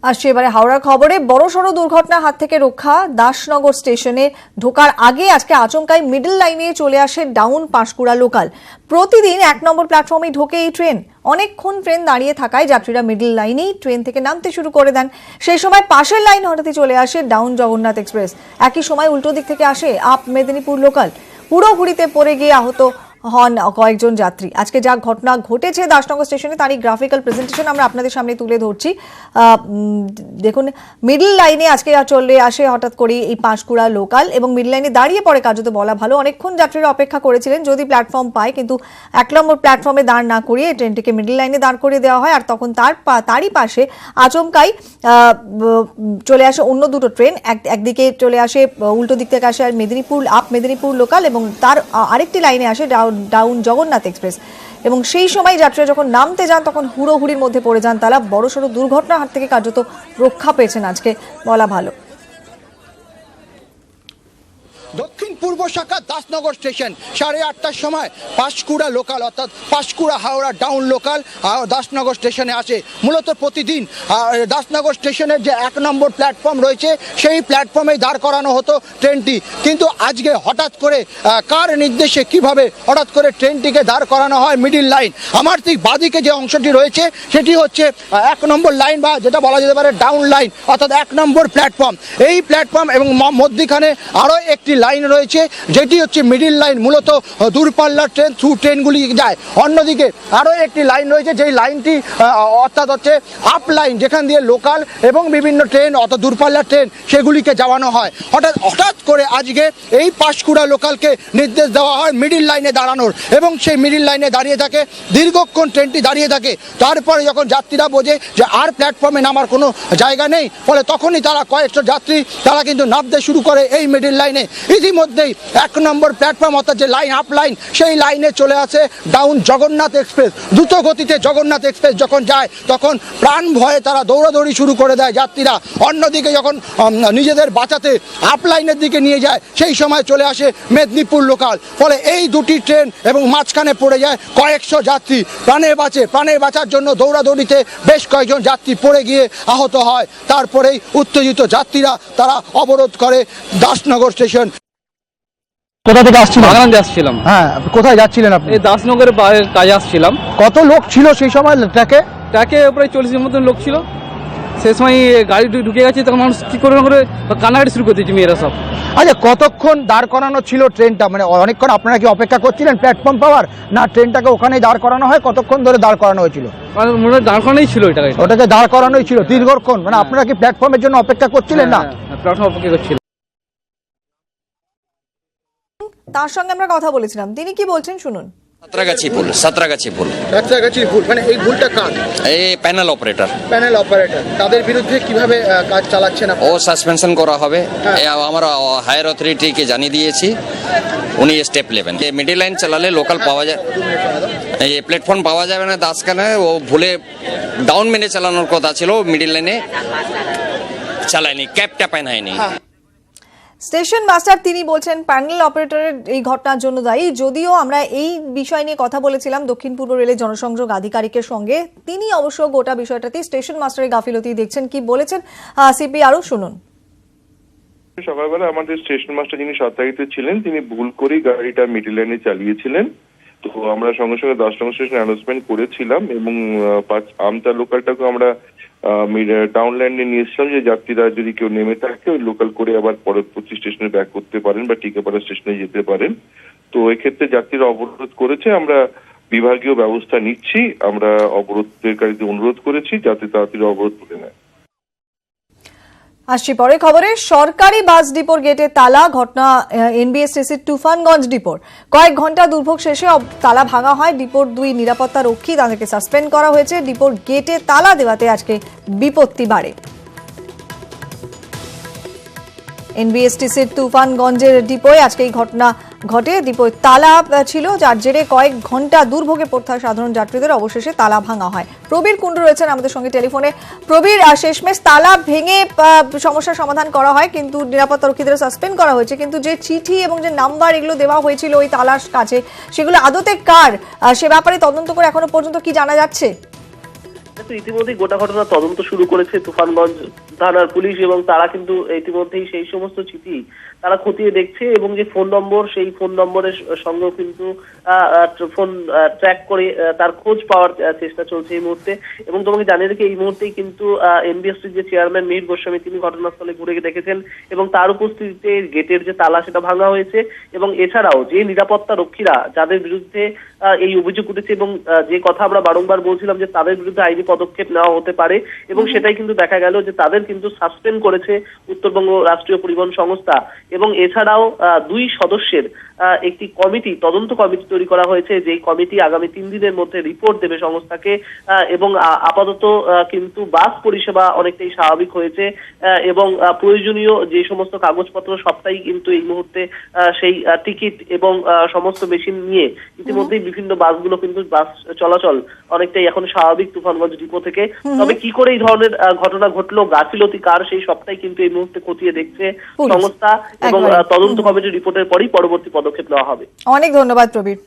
আসছে এবারে হাওড়া খবরে বড়সড় দুর্ঘটনার হাত থেকে রক্ষা। দাসনগর স্টেশনে ঢোকার আগে আজকে আচমকাই মিডল লাইনে চলে আসে ডাউন পাঁশকুড়া লোকাল। প্রতিদিন 1 নম্বর প্ল্যাটফর্মে ঢোকে এই ট্রেন। অনেকক্ষণ ট্রেন দাঁড়িয়ে থাকায় যাত্রীরা মিডল লাইনেই ট্রেন থেকে নামতে শুরু করে দেন। সেই সময় পাশের লাইন হঠাৎই চলে আসে ডাউন জগন্নাথ এক্সপ্রেস। একই সময় উল্টো দিক থেকে আসে আপ মেদিনীপুর লোকাল। হুড়োহুড়িতে পড়ে গিয়ে আহত হন কয়েকজন যাত্রী। আজকে যা ঘটনা ঘটেছে দাসনগর স্টেশনে তারই গ্রাফিক্যাল প্রেজেন্টেশন আমরা আপনাদের সামনে তুলে ধরছি। দেখুন, মিডল লাইনে আজকে চলে আসে হঠাৎ করে এই পাঁশকুড়া লোকাল এবং মিডল লাইনে দাঁড়িয়ে পড়ে, কার্যত বলা ভালো। অনেকক্ষণ যাত্রীরা অপেক্ষা করেছিলেন যদি প্ল্যাটফর্ম পায়, কিন্তু 1 নম্বর প্ল্যাটফর্মে দাঁড় না করিয়ে ট্রেনটিকে মিডল লাইনে দাঁড় করিয়ে দেওয়া হয়। আর তখন তারই পাশে আচমকাই চলে আসে অন্য দুটো ট্রেন। একদিকে চলে আসে উল্টো দিক থেকে আসে আর মেদিনীপুর আপ মেদিনীপুর লোকাল এবং তার আরেকটি লাইনে আসে ডাউন জগন্নাথ এক্সপ্রেস। এবং সেই সময় যাত্রীরা যখন নামতে যান তখন হুড়োহুড়ির মধ্যে পড়ে যান তারা। বড়সড় দুর্ঘটনার হাত থেকে কার্যত রক্ষা পেয়েছেন আজকে বলা ভালো। দক্ষিণ পূর্ব শাখা দাসনগর স্টেশন 8:30টার সময় পাঁশকুড়া লোকাল অর্থাৎ পাঁশকুড়া হাওড়া ডাউন লোকাল দাসনগর স্টেশনে আসে। মূলত প্রতিদিন দাসনগর স্টেশনের যে 1 নম্বর প্ল্যাটফর্ম রয়েছে সেই প্ল্যাটফর্মে দাঁড় করানো হতো ট্রেনটি, কিন্তু আজকে হঠাৎ করে কার নির্দেশে কিভাবে হঠাৎ করে ট্রেনটিকে দাঁড় করানো হয় মিডিল লাইন। আমার ঠিক বাদিকে যে অংশটি রয়েছে সেটি হচ্ছে 1 নম্বর লাইন বা যেটা বলা যেতে পারে ডাউন লাইন অর্থাৎ 1 নম্বর প্ল্যাটফর্ম। এই প্ল্যাটফর্ম এবং মধ্যখানে আরও একটি লাইন রয়েছে যেটি হচ্ছে মিডিল লাইন, মূলত দূরপাল্লার ট্রেন থ্রু ট্রেনগুলি যায়। অন্যদিকে আরও একটি লাইন রয়েছে যেই লাইনটি অর্থাৎ হচ্ছে আপ লাইন, যেখান দিয়ে লোকাল এবং বিভিন্ন ট্রেন অর্থাৎ দূরপাল্লার ট্রেন সেগুলিকে যাওয়ানো হয়। হঠাৎ করে আজকে এই পাঁশকুড়া লোকালকে নির্দেশ দেওয়া হয় মিডিল লাইনে দাঁড়ানোর এবং সেই মিডিল লাইনে দাঁড়িয়ে থাকে দীর্ঘক্ষণ ট্রেনটি দাঁড়িয়ে থাকে। তারপরে যখন যাত্রীরা বোঝে যে আর প্ল্যাটফর্মে নামার কোনো জায়গা নেই, ফলে তখনই তারা কয়েকশো যাত্রী তারা কিন্তু নামতে শুরু করে এই মিডিল লাইনে। ইতিমধ্যেই 1 নম্বর প্ল্যাটফর্ম অর্থাৎ যে লাইন আপ লাইন সেই লাইনে চলে আসে ডাউন জগন্নাথ এক্সপ্রেস। দ্রুত গতিতে জগন্নাথ এক্সপ্রেস যখন যায় তখন প্রাণ ভয়ে তারা দৌড়াদৌড়ি শুরু করে দেয় যাত্রীরা। অন্যদিকে যখন নিজেদের বাঁচাতে আপ লাইনের দিকে নিয়ে যায় সেই সময় চলে আসে মেদিনীপুর লোকাল। ফলে এই দুটি ট্রেন এবং মাঝখানে পড়ে যায় কয়েকশো যাত্রী। প্রাণে বাঁচার জন্য দৌড়াদৌড়িতে বেশ কয়েকজন যাত্রী পড়ে গিয়ে আহত হয়। তারপরেই উত্তেজিত যাত্রীরা তারা অবরোধ করে দাসনগর স্টেশন। কোথা থেকে আসছিলেন? বাগান যাচ্ছিলাম। হ্যাঁ, কোথায় যাচ্ছিলেন আপনি? এই দাসনগরের কাজে আসছিলাম। কত লোক ছিল সেই সময় ট্র্যাকে? প্রায় 40-এর মতন লোক ছিল। সেই সময় গাড়ি ঢুকে গেছে, তখন মানুষ কি করে কান্নাকাটি শুরু করে দিয়েছে মেয়েরা সব। আচ্ছা, কতক্ষণ দাঁড় করানো ছিল ট্রেনটা? মানে অনেকক্ষণ আপনারা কি অপেক্ষা করছিলেন প্ল্যাটফর্ম পাওয়ার, না ট্রেনটাকে ওখানেই দাঁড় করানো হয়? কতক্ষণ ধরে দাঁড় করানো হয়েছিল? মনে হয় দাঁড় করানোই ছিল ওটাকে দাঁড় করানোই ছিল দীর্ঘক্ষণ। মানে আপনারা কি প্ল্যাটফর্মের জন্য অপেক্ষা করছিলেন? না, প্ল্যাটফর্ম অপেক্ষা করছিল। তার সঙ্গে আমরা কথা বলেছিলাম, তিনি কি বলছেন শুনুন। সাঁতরাগাছি পুল মানে এই ভুলটা কার? এই প্যানেল অপারেটর তাদের বিরুদ্ধে কিভাবে কাজ চালাচ্ছেন? ও সাসপেনশন করা হবে। আমরা হায়ার অথরিটিকে জানিয়ে দিয়েছি, উনি স্টেপ নেবেন। মিডিল লাইন চালালে লোকাল পাওয়া যায়, এই প্ল্যাটফর্ম পাওয়া যাবে না। দাসখানে ও ভুলে ডাউন মেনে চালানোর কথা ছিল, মিডিল লাইনে চালায়নি, ক্যাবটা পায়নি। স্টেশন মাস্টার তিনি বলছেন প্যানেল অপারেটরের এই ঘটনার জন্য দায়ী। যদিও আমরা এই বিষয় নিয়ে কথা বলেছিলাম দক্ষিণ পূর্ব রেলের জনসংযোগ আধিকারিকের সঙ্গে, তিনি অবশ্য গোটা বিষয়টাতে স্টেশন মাস্টারের গাফিলতি দেখছেন। কি বলেছেন সিপি আরও শুনুন। সকালবেলা আমাদের স্টেশন মাস্টার যিনি সত্যায়িত ছিলেন তিনি ভুল করেই গাড়িটা মিডল লাইনে চালিয়েছিলেন। তো আমরা সঙ্গে সঙ্গে দাসনগর স্টেশন অ্যানাউন্সমেন্ট করেছিলাম এবং আমতা লোকালটাকে আমরা ডাউন লাইনে নিয়ে এসেছিলাম যে যাত্রীরা যদি কেউ নেমে থাকে ওই লোকাল করে আবার পরবর্তী স্টেশনে ব্যাক করতে পারেন বা টিকাপাড়া স্টেশনে যেতে পারেন। তো এক্ষেত্রে যাত্রীরা অবরোধ করেছে, আমরা বিভাগীয় ব্যবস্থা নিচ্ছি। আমরা অবরোধকারীদের অনুরোধ করেছি যাতে তাড়াতাড়ি অবরোধ তুলে নেয়। আসছি পরে খবরে। সরকারি বাস ডিপোর গেটে তালা, ঘটনা এনবিএসটিসির তুফানগঞ্জ ডিপোর। কয়েক ঘন্টা দুর্ভোগ শেষে তালা ভাঙা হয়। ডিপোর 2 নিরাপত্তা রক্ষী তাদেরকে সাসপেন্ড করা হয়েছে। ডিপোর গেটে তালা দেওয়াতে আজকে বিপত্তি বাড়ে। এনবিএসটিসির তুফানগঞ্জের ডিপোয় আজকে এই ঘটনা ঘটে। ডিপোয় তালা ছিল, যার জেরে কয়েক ঘন্টা দুর্ভোগে পড়তে হয় সাধারণ যাত্রীদের। অবশেষে তালা ভাঙা হয়। প্রবীর কুণ্ডু রয়েছেন আমাদের সঙ্গে টেলিফোনে। প্রবীর, শেষমেশ তালা ভেঙে সমস্যার সমাধান করা হয়, কিন্তু নিরাপত্তা রক্ষীদের সাসপেন্ড করা হয়েছে। কিন্তু যে চিঠি এবং যে নাম্বার এগুলো দেওয়া হয়েছিল ওই তালার কাছে, সেগুলো আদতে কার, সে ব্যাপারে তদন্ত করে এখনো পর্যন্ত কি জানা যাচ্ছে? তো ইতিমধ্যেই গোটা ঘটনা তদন্ত শুরু করেছে তুফানগঞ্জ থানার পুলিশ, এবং তারা কিন্তু ইতিমধ্যেই সেই সমস্ত চিঠি তারা খতিয়ে দেখছে, এবং যে ফোন নম্বর, সেই ফোন নম্বরের সঙ্গেও কিন্তু ফোন ট্র্যাক করে তার খোঁজ পাওয়ার চেষ্টা চলছে এই মুহূর্তে। এবং তোমাকে জানিয়ে রেখে এই মুহূর্তেই কিন্তু এনবিএসসির যে চেয়ারম্যান মিহির গোস্বামী তিনি ঘটনাস্থলে ঘুরে দেখেছেন, এবং তার উপস্থিতিতে গেটের যে তালা সেটা ভাঙা হয়েছে। এবং এছাড়াও যে নিরাপত্তা রক্ষীরা যাদের বিরুদ্ধে এই অভিযোগ উঠেছে, এবং যে কথা আমরা বারংবার বলছিলাম যে তাদের বিরুদ্ধে আইনি পদক্ষেপ নেওয়া হতে পারে, এবং সেটাই কিন্তু দেখা গেল যে তাদের কিন্তু সাসপেন্ড করেছে উত্তরবঙ্গ রাষ্ট্রীয় পরিবহন সংস্থা। এবং এছাড়াও 2 সদস্যের একটি কমিটি, তদন্ত কমিটি তৈরি করা হয়েছে, যেই কমিটি আগামী 3 দিনের মধ্যে রিপোর্ট দেবে সংস্থাকে। এবং আপাতত কিন্তু বাস পরিষেবা অনেকটাই স্বাভাবিক হয়েছে, এবং প্রয়োজনীয় যে সমস্ত কাগজপত্র সবটাই কিন্তু এই মুহূর্তে সেই টিকিট এবং সমস্ত মেশিন নিয়ে ইতিমধ্যেই বিভিন্ন বাসগুলো কিন্তু বাস চলাচল অনেকটাই এখন স্বাভাবিক তুফানগঞ্জ ডিপো থেকে। তবে কি করে এই ধরনের ঘটনা ঘটলো, গাফিলতি কার, সেই সবটাই কিন্তু এই মুহূর্তে খতিয়ে দেখছে সংস্থা, এবং তদন্ত কমিটির রিপোর্টের পরই পরবর্তী পদক্ষেপ নেওয়া হবে। অনেক ধন্যবাদ প্রবীর।